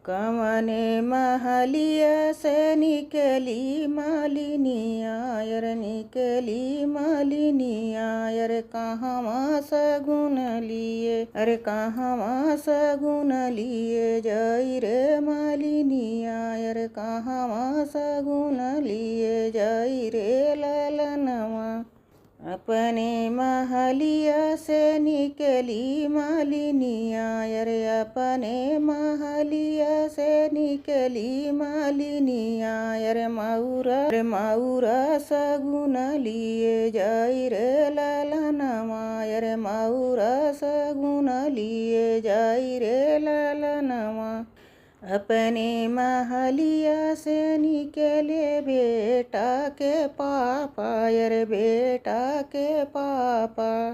कवने महलिया से निकली मालिनिया यर निकली मालिनिया यर कहवा सगुन लिए अरे कहवा सगुन लिए जई रे मालिनिया यर कहवा सगुन लिए जई रे ललनवा। अपने महलिया से निकली मालिनिया रे अपने महलिया से निकली मालिनिया रे मऊरा सगुन लिए जई रे ललनवा रे मऊरा सगुन लिए जई रे ललनवा। अपने महलिया से निकले बेटा के पापा यर बेटा के पापा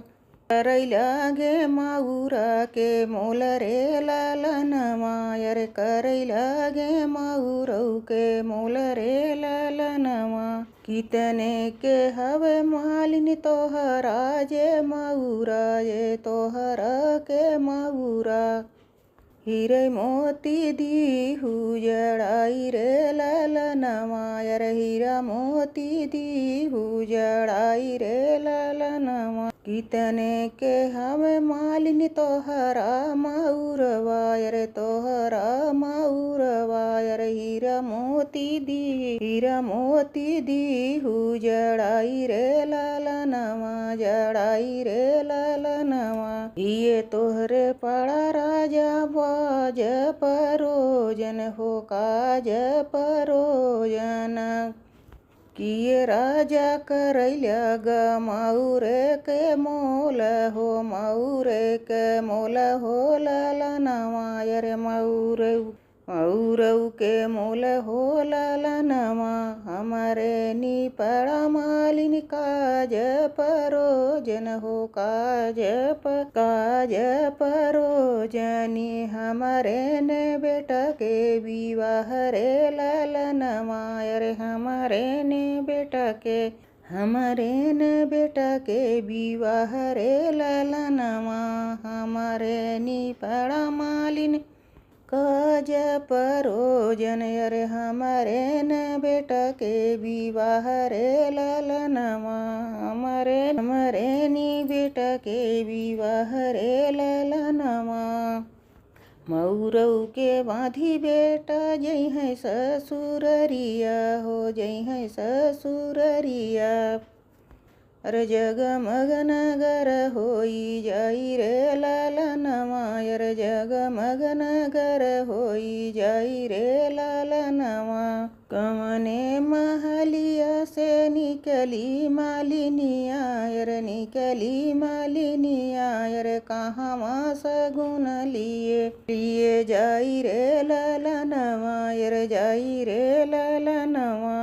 करैला गे मऊरा के मोल रे ललनवा यर करैला गे मऊरऊ के मोल रे ललनवा। कितने के हवे मालिनी तोहरा जे मऊरा ये तोहरा के मऊरा हीरे मोती दीहू जड़ाई रे ललनवा यर हीरा मोती दीहू जड़ाई रे ललनवा। कितने के हमें मालिनी तोहरा मऊरवा यर तोहरा मऊरवा यर हीरा मोती दीहू जड़ाई रे ललनवा जड़ाई रे ललनवा। ये तोहरे पड़ा राजा बाज परोजन हो काज परोजन किए राजा करैला ग मऊरे के मोल हो मऊरे के मोल हो ललनवा यर मऊरऊ के मोल हो ललनवा। हमारे निपड़ा मालिनी काज परोजन हो काज परोजनी हमारे ने बेटा के विवाह रे ललनवा रे हमारे ने बेटा के विवाह रे ललनवा। हमारे निपड़ा मालिनी काज परोजन रे हमारे न बेटा के विवाह रे ललनवा। हमारे नी बेटा के विवाह रे ललनवा। मऊरऊ के बाँधी बेटा जई है ससुररिया हो जई है ससुररिया अरे जगमग नगर होई जाई रे ललनवा यर जगमग नगर होई जाई रे ललनवा। कवने महलिया से निकली मालिनिया यर निकली मालिनिया यर कहवा सगुन लिए जाई रे ललनवा यर जाई रे ललनवा।